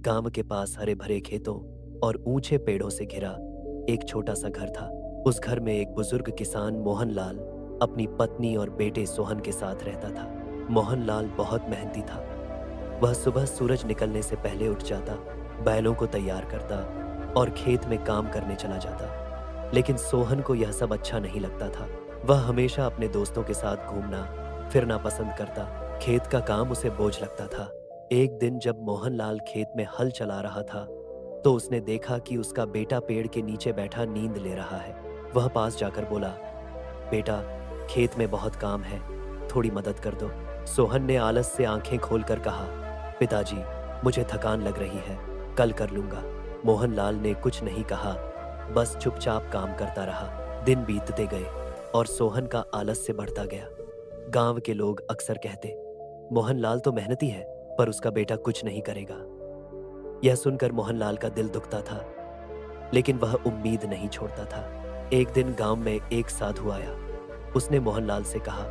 गांव के पास हरे भरे खेतों और ऊंचे पेड़ों से घिरा एक छोटा सा घर था। उस घर में एक बुजुर्ग किसान मोहनलाल अपनी पत्नी और बेटे सोहन के साथ रहता था। मोहनलाल बहुत मेहनती था। वह सुबह सूरज निकलने से पहले उठ जाता, बैलों को तैयार करता और खेत में काम करने चला जाता। लेकिन सोहन को यह सब अच्छा नहीं लगता था। वह हमेशा अपने दोस्तों के साथ घूमना फिरना पसंद करता। खेत का काम उसे बोझ लगता था। एक दिन जब मोहनलाल खेत में हल चला रहा था तो उसने देखा कि उसका बेटा पेड़ के नीचे बैठा नींद ले रहा है। वह पास जाकर बोला, बेटा, खेत में बहुत काम है, थोड़ी मदद कर दो। सोहन ने आलस से आंखें खोलकर कहा, पिताजी, मुझे थकान लग रही है, कल कर लूंगा। मोहनलाल ने कुछ नहीं कहा, बस चुपचाप काम करता रहा। दिन बीतते गए और सोहन का आलस्य बढ़ता गया। गांव के लोग अक्सर कहते, मोहनलाल तो मेहनती है पर उसका बेटा कुछ नहीं करेगा। यह सुनकर मोहनलाल का दिल दुखता था, लेकिन वह उम्मीद नहीं छोड़ता था। एक दिन गांव में एक साधु आया। उसने मोहनलाल से कहा,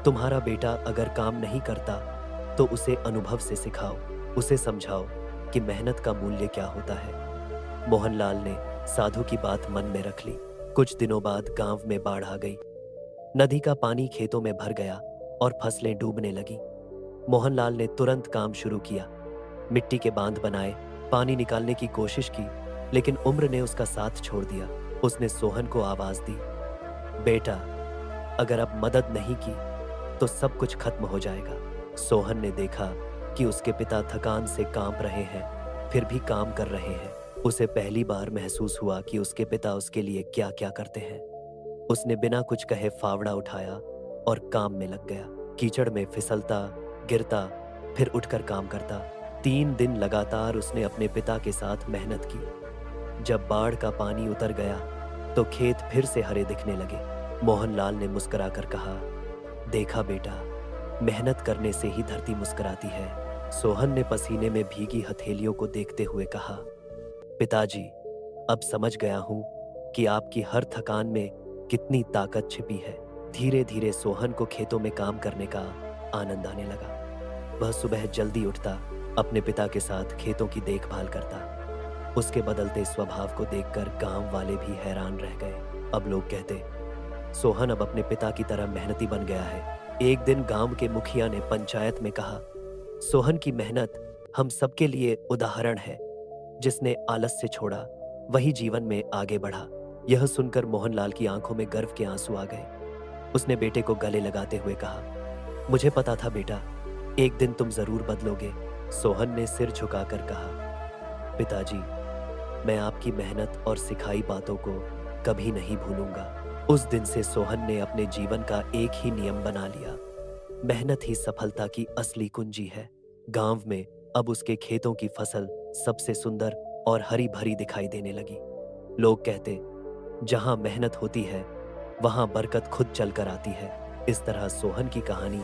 तुम्हारा बेटा अगर काम नहीं करता तो उसे अनुभव से सिखाओ, उसे समझाओ कि मेहनत का मूल्य क्या होता है। मोहनलाल ने साधु की बात मन में रख ली। कुछ दिनों बाद गांव में बाढ़ आ गई। नदी का पानी खेतों में भर गया और फसलें डूबने लगी। मोहनलाल ने तुरंत काम शुरू किया। मिट्टी के बांध बनाए, पानी निकालने की कोशिश की, लेकिन उम्र ने उसका साथ छोड़ दिया। उसने सोहन को आवाज दी, बेटा, अगर अब मदद नहीं की तो सब कुछ खत्म हो जाएगा। सोहन ने देखा कि उसके पिता थकान से कांप रहे हैं, फिर भी काम कर रहे हैं। उसे पहली बार महसूस हुआ कि उसके पिता उसके लिए क्या क्या करते हैं। उसने बिना कुछ कहे फावड़ा उठाया और काम में लग गया। कीचड़ में फिसलता, गिरता, फिर उठकर काम करता। 3 दिन लगातार उसने अपने पिता के साथ मेहनत की। जब बाढ़ का पानी उतर गया तो खेत फिर से हरे दिखने लगे। मोहनलाल ने मुस्कुराकर कहा, देखा बेटा, मेहनत करने से ही धरती मुस्कुराती है। सोहन ने पसीने में भीगी हथेलियों को देखते हुए कहा, पिताजी, अब समझ गया हूं कि आपकी हर थकान में कितनी ताकत छिपी है। धीरे धीरे सोहन को खेतों में काम करने का आनंद आने लगा। वह सुबह जल्दी उठता, अपने पिता के साथ खेतों की देखभाल करता। उसके बदलते स्वभाव को देखकर गांव वाले भी हैरान रह गए। अब लोग कहते, सोहन अब अपने पिता की तरह मेहनती बन गया है। एक दिन गांव के मुखिया ने पंचायत में कहा, सोहन की मेहनत हम सबके लिए उदाहरण है। जिसने आलस्य छोड़ा वही जीवन में आगे बढ़ा। यह सुनकर मोहनलाल की आंखों में गर्व के आंसू आ गए। उसने बेटे को गले लगाते हुए कहा, मुझे पता था बेटा, एक दिन तुम जरूर बदलोगे। सोहन ने सिर झुकाकर कहा, पिताजी, मैं आपकी मेहनत और सिखाई बातों को कभी नहीं भूलूंगा। उस दिन से सोहन ने अपने जीवन का एक ही नियम बना लिया, मेहनत ही सफलता की असली कुंजी है। गांव में अब उसके खेतों की फसल सबसे सुंदर और हरी भरी दिखाई देने लगी। लोग कहते, जहां मेहनत होती है वहां बरकत खुद चलकर आती है। इस तरह सोहन की कहानी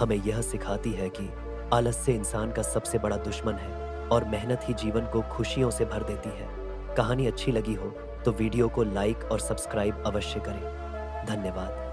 हमें यह सिखाती है कि आलस्य इंसान का सबसे बड़ा दुश्मन है और मेहनत ही जीवन को खुशियों से भर देती है। कहानी अच्छी लगी हो तो वीडियो को लाइक और सब्सक्राइब अवश्य करें। धन्यवाद।